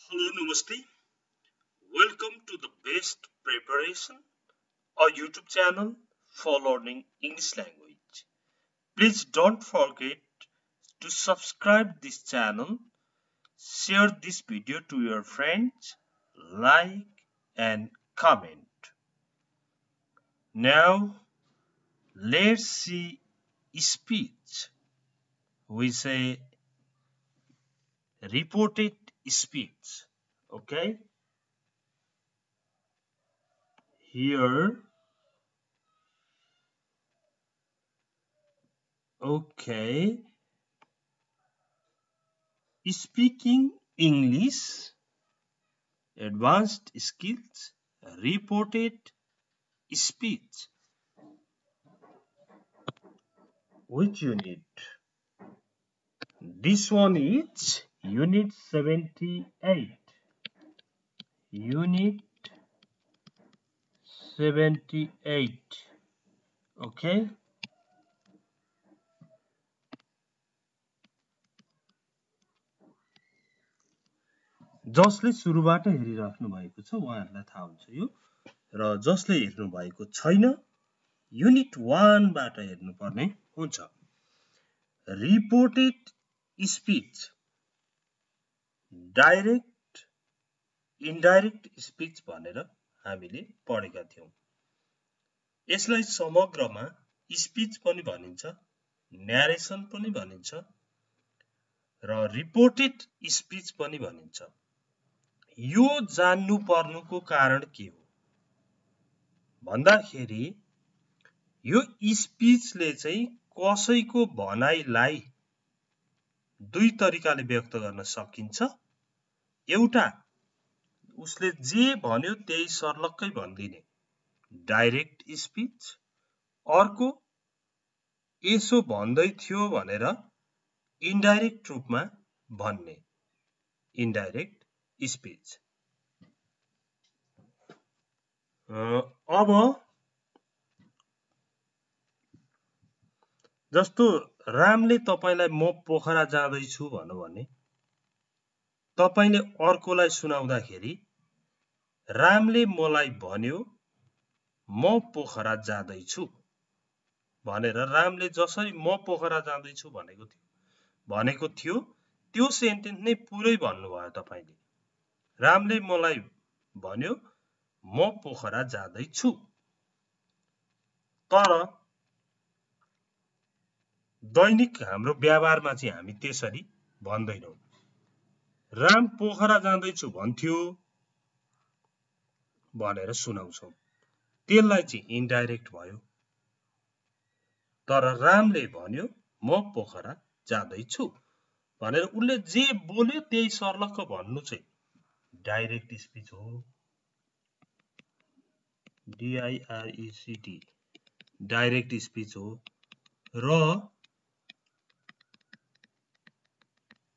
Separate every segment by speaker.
Speaker 1: Hello, Namaste. Welcome to the Best Preparation, a YouTube channel for learning English language. Please don't forget to subscribe this channel, share this video to your friends, like and comment. Now, let's see speech. We say reported speech. Okay? Here. Okay. Speaking English, advanced skills, reported speech. Which unit? This one is unit 78. Unit 78. Okay. जसले सुरुबाट हेरिराख्नु भएको छ उहाँहरुलाई थाहा हुन्छ यो र जसले हेर्नु भएको छैन युनिट 1 बाट हेर्नु पर्ने हुन्छ reported speech direct indirect speech भनेर हामीले पढेका थियौं यसलाई समग्रमा स्पीच पनि भनिन्छ न्यारेसन पनि भनिन्छ र रिपोर्टेड स्पीच पनि भनिन्छ यो जान्नु पर्नुको कारण के हो भन्दाखेरि यो स्पीचले चाहिँ कसैको भनाइलाई दुई तरिकाले व्यक्त गर्न सकिन्छ एउटा उसले जे भन्यो त्यही सर्लक्कै भन्दिने डाइरेक्ट स्पीच अर्को यसो भन्दै थियो भनेर इन्डाइरेक्ट रूपमा भन्ने इन्डाइरेक्ट स्पीच अब जस्तो रामले तपाईलाई म पोखरा जाँदै छु भन्नु भने तपाईले अर्कोलाई सुनाउँदाखेरि रामले मलाई भन्यो म पोखरा जाँदै छु भनेर रामले जसरी म पोखरा जाँदै छु भनेको थियो त्यो सेन्टेन्स नै पुरै भन्नुभयो तपाईले रामले मलाई भन्यो म पोखरा जाँदै छु तर दैनिक हाम्रो व्यवहारमा चाहिँ हामी त्यसरी भन्दैनौं राम पोखरा जाँदै छु भन्थ्यो भनेर सुनाउँछौं त्यसलाई चाहिँ इन्डाइरेक्ट भयो तर रामले भन्यो म पोखरा जाँदै छु भनेर उले जे बोल्यो त्यही सर्लक्क भन्नु चाहिँ डाइरेक्ट स्पीच हो DIRECT डाइरेक्ट स्पीच हो र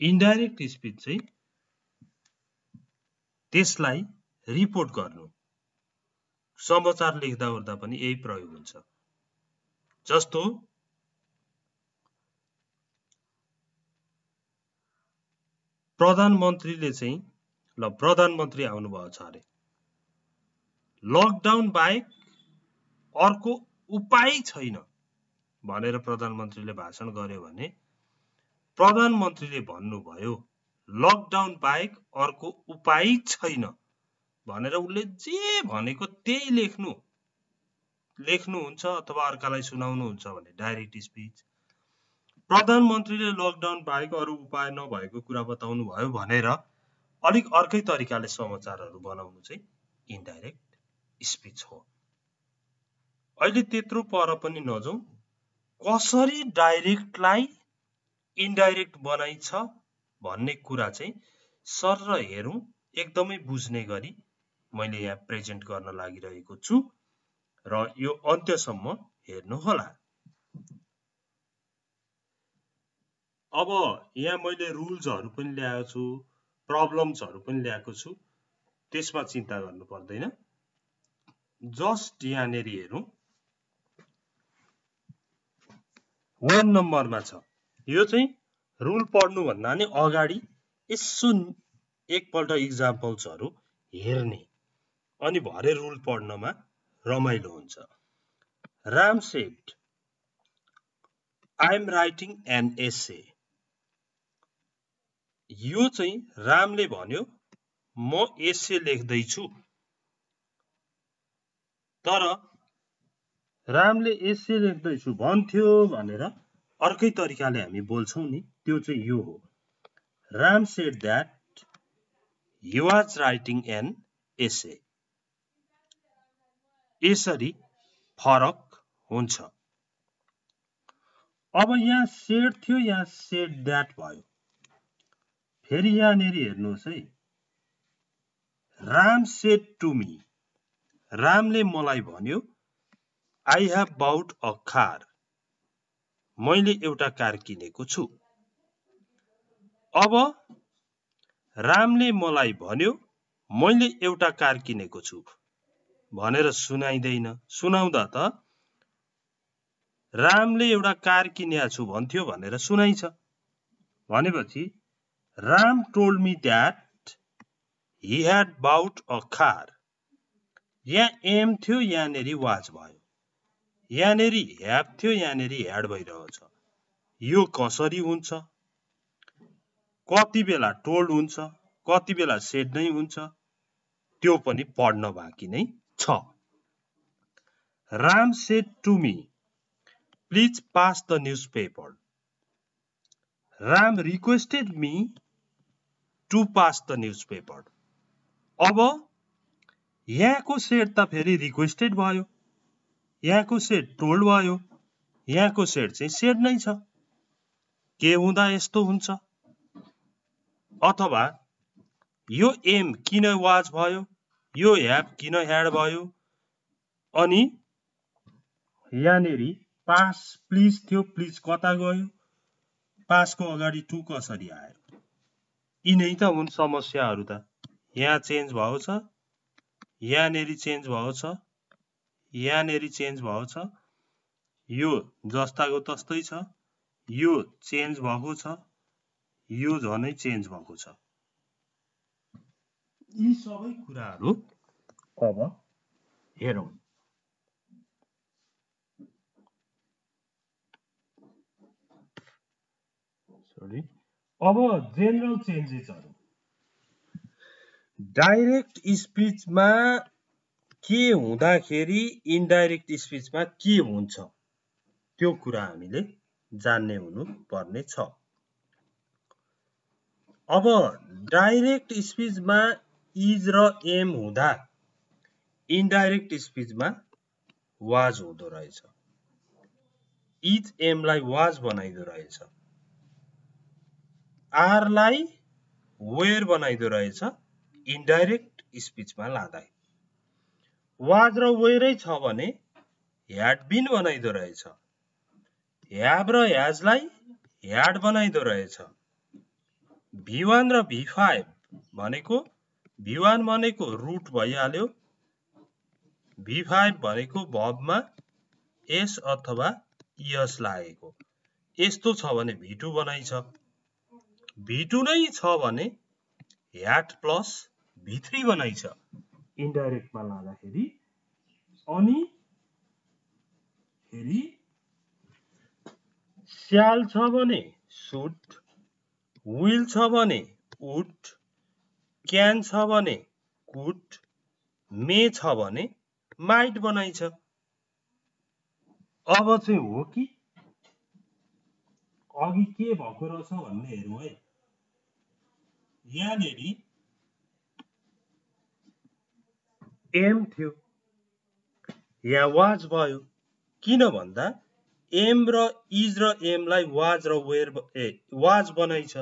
Speaker 1: इन्डाइरेक्ट स्पीच चाहिँ त्यसलाई रिपोर्ट गर्नु समाचार लेख्दा ओर्दा पनि यही प्रयोग हुन्छ जस्तो प्रधानमन्त्रीले चाहिँ ल प्रधानमन्त्री आउनु भएको छ अरे लकडाउन बाहेक अर्को उपाय छैन भनेर प्रधानमन्त्रीले भाषण गर्यो भने प्रधानमन्त्रीले भन्नुभयो लकडाउन बाहेक अर्को उपाय छैन भनेर उले जे भनेको त्यही लेख्नुहुन्छ अथवा अर्कालाई सुनाउनु हुन्छ भने डाइरेक्ट स्पीच प्रधानमन्त्रीले लकडाउन बाहेक अरु उपाय नभएको कुरा बताउनु भयो भनेर अलिक अर्कै तरिकाले समाचारहरु बनाउनु चाहिँ इन्डाइरेक्ट स्पीच हो अहिले त्यत्रो पर पनि नजाऊ कसरी डाइरेक्टलाई इन्डाइरेक्ट बनाइछ भन्ने कुरा चाहिँ सर र हेरौं एकदमै बुझ्ने गरी मैले यहाँ प्रेजेन्ट गर्न लागिरहेको छु र यो अन्त्यसम्म हेर्नु होला अब यहाँ मैले रुल्सहरु पनि ल्याएको छु प्रब्लम्सहरु पनि ल्याएको छु त्यसमा चिन्ता गर्नु पर्दैन जस्ट यहाँनेरि हेरौं 1 नम्बरमा छ यो चाहिँ रुल पढ्नु भन्दा नि अगाडि यसो एकपल्ट इक्जाम्पल्सहरु हेर्ने अनि भरे रुल पढ्नमा रमाइलो हुन्छ। Ram shed, I am writing an essay. यो चाहिँ रामले भन्यो म एसे लेख्दै छु। तर रामले एसे लेख्दै छु भन्थ्यो भनेर अर्कै तरिकाले हामी बोल्छौं नि, त्यो चाहिँ यो हो। Ram said that he was writing an essay. यसरी फरक हुन्छ। अब यहाँ सेड थियो, यहाँ सेड दैट भयो। फेरि यहाँनेरि हेर्नुहोस् है, राम सेड टु मी, रामले मलाई भन्यो I have bought a car, मैले एउटा कार किनेको छु। अब रामले मलाई भन्यो मैले एउटा कार किनेको छु भनेर सुनाइदैन। सुनाउँदा त रामले एउटा कार किनेको छु भन्थ्यो भनेर सुनाइछ। भनेपछि Ram told me that he had bought a car. यहाँ am थियो, यहाँनेरि was भयो। यहाँनेरि have थियो, यहाँनेरि had भइरहेछ। यो कसरी हुन्छ? कति बेला told हुन्छ, कति बेला said नै हुन्छ, त्यो पनि पढ्न बाँकी नै छ। Ram said to me, please pass the newspaper. Ram requested me to pass the newspaper. अब यहाँको said त फेरि requested भयो, यहाँको said told भयो, यहाँको said चाहिँ said नै छ। के हुँदा यस्तो हुन्छ? अथवा यो am किन was भयो, यो have किन had भयो, अनि यहाँनेरि पास प्लिज थियो, प्लिज कता गयो, पासको अगाडि टु कसरी आयो? यिनै त हुन् समस्याहरू त। यहाँ चेन्ज भएको छ, यहाँनेरि चेन्ज भएको छ, यहाँनेरि चेन्ज भएको छ, यो जस्ताको तस्तै छ, यो चेन्ज भएको छ, यो झनै चेन्ज भएको छ। यी सबै कुराहरू अब हेरौं। अब जेनरल चेन्जेसहरु। डाइरेक्ट स्पीचमा के हुँदाखेरि इनडाइरेक्ट स्पीचमा के हुन्छ त्यो कुरा हामीले जान्ने हुनु पर्ने छ। अब डाइरेक्ट स्पीचमा इज र एम हुँदा इनडाइरेक्ट स्पीचमा वाज हुँदो रहेछ। इज एमलाई वाज बनाइदो रहेछ, आर लाई वेयर बनाइदो रहेछ इनडाइरेक्ट स्पीचमा लाँदा। वाज र वेयरै छ भने ह्याड बीन बनाइदो रहेछ, ह्याभ र ह्याजलाई ह्याड बनाइदो रहेछ। V1 र V5 भनेको V1 भनेको रुट भइहाल्यो, V5 भनेको भर्बमा एस अथवा यस लागेको। यस्तो छ भने V2 बनाइछ, V2 नै छ भने ह्याड प्लस V3 बनाइछ इनडाइरेक्टमा लाँदाखेरि। अनि फेरि स्याल छ भने शुड, विल छ भने वुड, क्यान छ भने कुड, मे छ भने माइट बनाइछ। अब चाहिँ हो कि अघि के भएको रहेछ भन्ने हेरौँ है। यहाँनेरि एम थियो, यहाँ वाज भयो। किन भन्दा एम र इज र एमलाई वाज र वेयर वाज बनाइछ,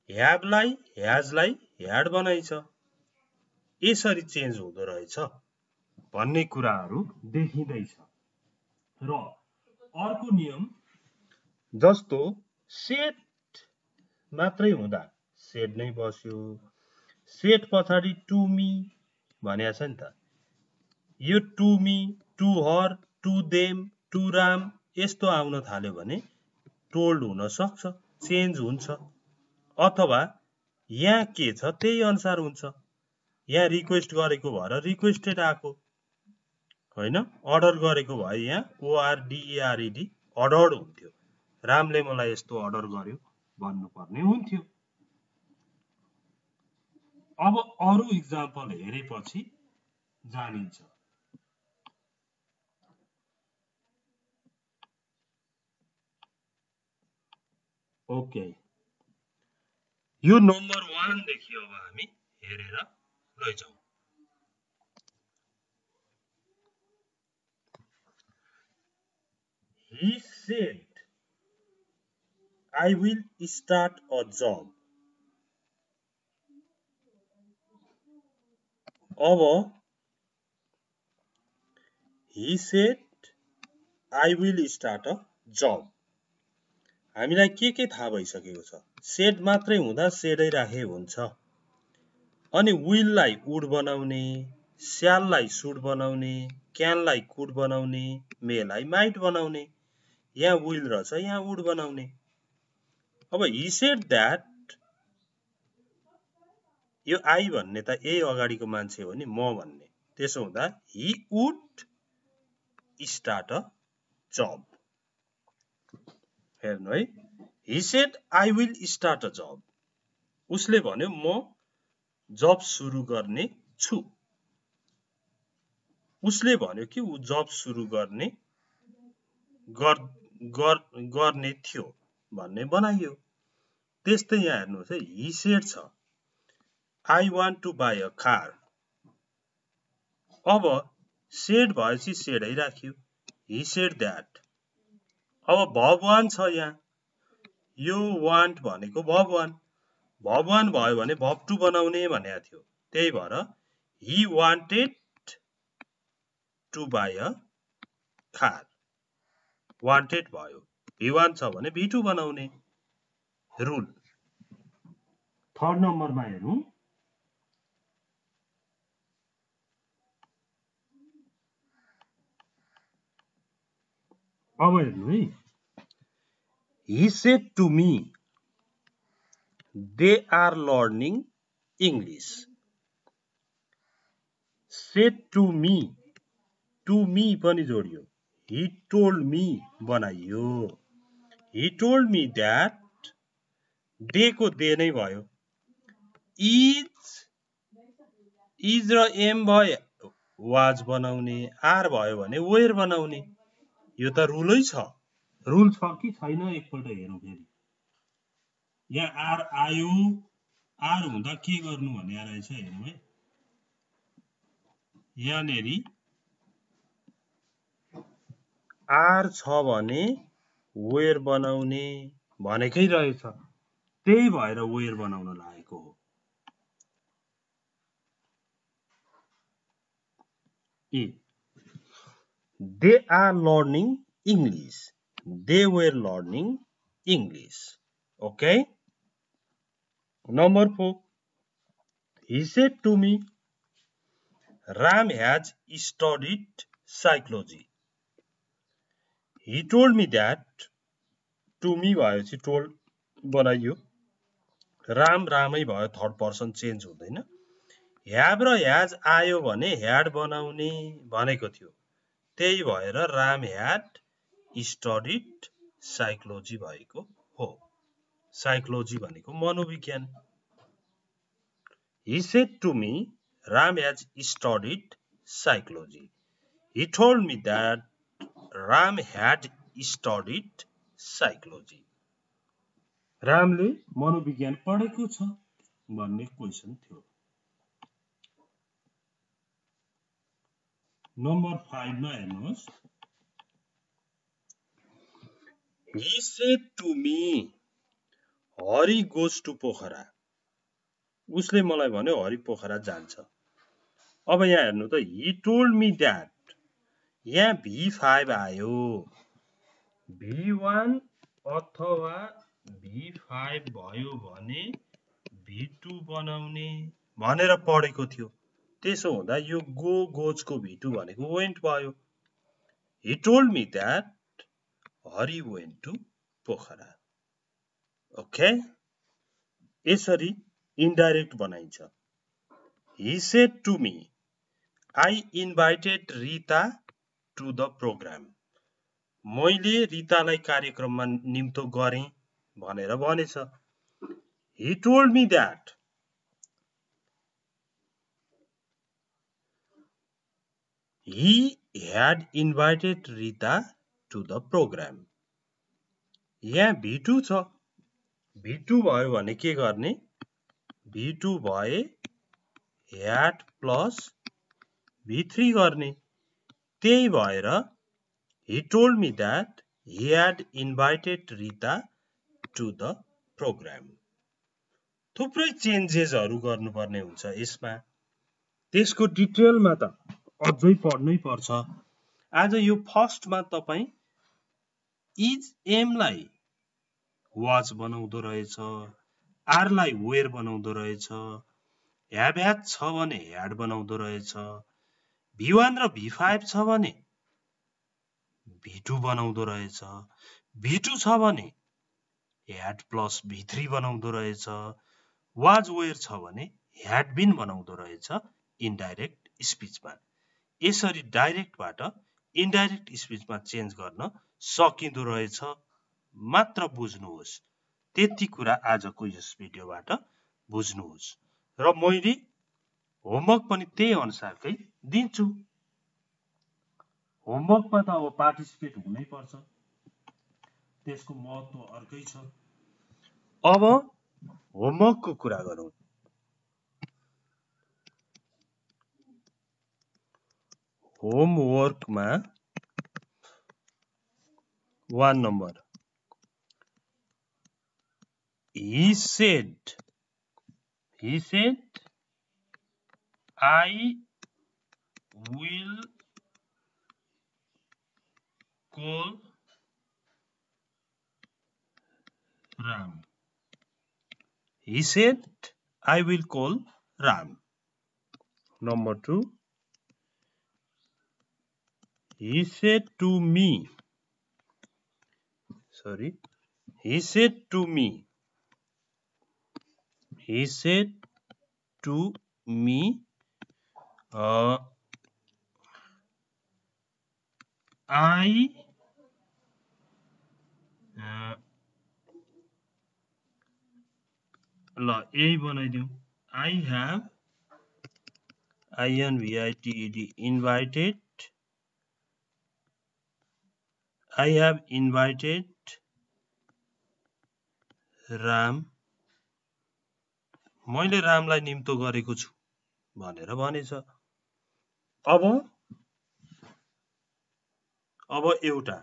Speaker 1: ह्याभलाई ह्याजलाई ह्याड बनाइछ। यसरी चेन्ज हुँदो रहेछ भन्ने कुराहरू देखिँदैछ। र अर्को नियम जस्तो सेट मात्रै हुँदा सेट नै बस्यो, सेट पछाडि टु मी भनेको छ नि त। यो to me, to her, to them, to Ram यस्तो आउन थाल्यो भने टोल्ड हुन सक्छ, चेन्ज हुन्छ। अथवा यहाँ के छ त्यही अनुसार हुन्छ। यहाँ रिक्वेस्ट गरेको भएर रिक्वेस्टेड आएको हैन, अर्डर गरेको भए यहाँ ORDERED अर्डर्ड हुन्थ्यो। रामले मलाई यस्तो अर्डर गर्यो भन्नुपर्ने हुन्थ्यो। अब अरु इक्जाम्पल हेरेपछि जानिन्छ। ओके, यो नम्बर 1 देखि अब हामी हेरेर लैजाउँ। He said, I will start a job. अब he said, I will start a job. हामीलाई के थाहा भइसकेको छ? सेड मात्रै हुँदा सेडै राखे हुन्छ। अनि will लाई would बनाउने, shall लाई should बनाउने, can लाई could बनाउने, may लाई might बनाउने। यहाँ will रहेछ, यहाँ would बनाउने। अब he said that, यो I भन्ने त ए अगाडिको मान्छे हो नि, म भन्ने। त्यसो हुँदा he would start a job. हेर्नु है, he said I will start a job. उसले भन्यो म जब सुरु गर्ने छु। उसले भन्यो कि उ जब सुरु गर्ने थियो भन्ने बनाइयो। त्यस्तै यहाँ हेर्नुहोस् है, he said छ, I want to buy a car. अब said भएपछि सेडै राख्यो, he said that. अब verb 1 छ यहाँ, यो want भनेको verb 1 भयो भने verb 2 बनाउने भनेको थियो। त्यही भएर he wanted to buy a car. wanted भयो, V1 छ भने V2 बनाउने रुल। थर्ड नम्बरमा हेरौँ। अब हेर्नु है, he said to me, they are learning English. said to me पनि जोडियो, he told me बनाइयो, he told me that, they को they नै भयो, is र am भयो was बनाउने, are भयो भने were बनाउने। यो त रुलै छ। रुल छ कि छैन एकपल्ट हेरौँ फेरि। यहाँ आर आयो, आर हुँदा के गर्नु भन्ने रहेछ हेरौँ है। यहाँनेरि आर छ भने वेयर बनाउने भनेकै रहेछ, त्यही भएर वेयर बनाउन लागेको हो। They are learning English. They were learning English. Okay? Number 4. He said to me, Ram has studied psychology. He told me that, to me भएपछि told बनाइयो, रामै भयो, थर्ड पर्सन चेन्ज हुँदैन। have र has आयो भने had बनाउने भनेको थियो, त्यही भएर राम had studied psychology भएको हो। साइकोलोजी भनेको मनोविज्ञान। He said to me, Ram has studied psychology. He told me that Ram had studied psychology. रामले मनोविज्ञान पढेको छ भन्ने क्वेशन थियो। नम्बर 5 मा हेर्नुहोस्। He said to me, Hari goes to Pokhara. उसले मलाई भन्यो हरि पोखरा जान्छ। अब यहाँ हेर्नु त, he told me that, यहाँ V5 आयो, V1 अथवा V5 भयो भने V2 बनाउने भनेर पढेको थियो। त्यसो हुँदा यो गोज को V2 भनेको went भयो। He told me that Hari went to Pokhara. Okay, यसरी इन्डाइरेक्ट बनाइन्छ। He said to me, I invited Rita to the program. मैले रितालाई कार्यक्रममा निम्तो गरेँ भनेर भनेछ। He told me that he had invited Rita to the program. यहाँ V2 छ। V2 भयो भने के गर्ने? V2 भए had plus V3 गर्ने। त्यही भएर he told me that he had invited Rita to the program. थुप्रै चेन्जेसहरु गर्नुपर्ने हुन्छ यसमा। त्यसको डिटेलमा त अझै पढ्नै पर्छ। आज यो फर्स्टमा तपाई इज एम लाई वाज बनाउँदो रहेछ, आर लाई वेयर बनाउँदो रहेछ, ह्याभ ह्याड छ भने ह्याड बनाउँदो रहेछ, V1 र V5 छ भने V2 बनाउँदो रहेछ, V2 छ भने ह्याड प्लस V3 बनाउँदो रहेछ, वाज वेयर छ भने ह्याड बीन बनाउँदो रहेछ इन्डाइरेक्ट स्पीचमा। यसरी डाइरेक्टबाट इन्डाइरेक्ट स्पीचमा चेन्ज गर्न सकिँदो रहेछ, मात्र बुझ्नुहोस्। त्यति कुरा आजको यस भिडियोबाट बुझ्नुहोस् र मैले होमवर्क पनि त्यही अनुसारकै दिन्छु। होमवर्कमा त अब पार्टिसिपेट हुनै पर्छ, त्यसको महत्त्व अर्कै छ। अब होमवर्कको कुरा गरौँ। होमवर्कमा 1 number he said I will call Ram. He said I will call Ram. Number 2, he said to me I ल यही बनाइदिउँ। I have invited Ram. मैले रामलाई निम्तो गरेको छु भनेर भनेछ। अब एउटा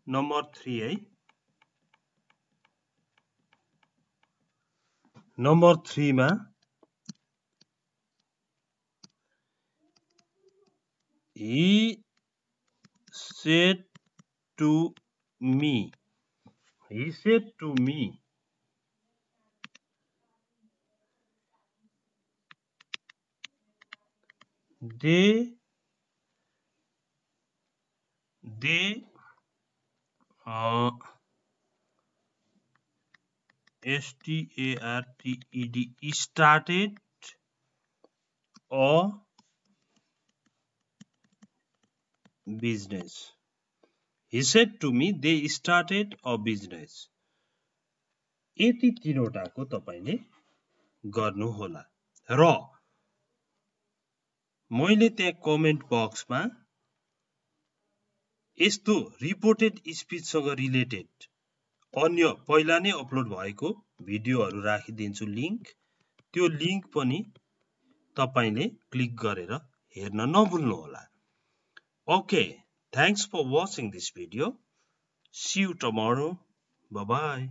Speaker 1: नम्बर 3 है। नम्बर 3 मा he said to me they started a business. He said to me they started a business. यति तीनवटाको तपाईले गर्नु होला र मैले त्यहाँ कमेन्ट बक्समा यस्तो रिपोर्टेड स्पीचसँग रिलेटेड अन्य पहिला नै अपलोड भएको भिडियोहरु राखिदिन्छु लिंक। त्यो लिंक पनि तपाईले क्लिक गरेर हेर्न नभुल्नु होला। Okay, thanks for watching this video. See you tomorrow. Bye bye.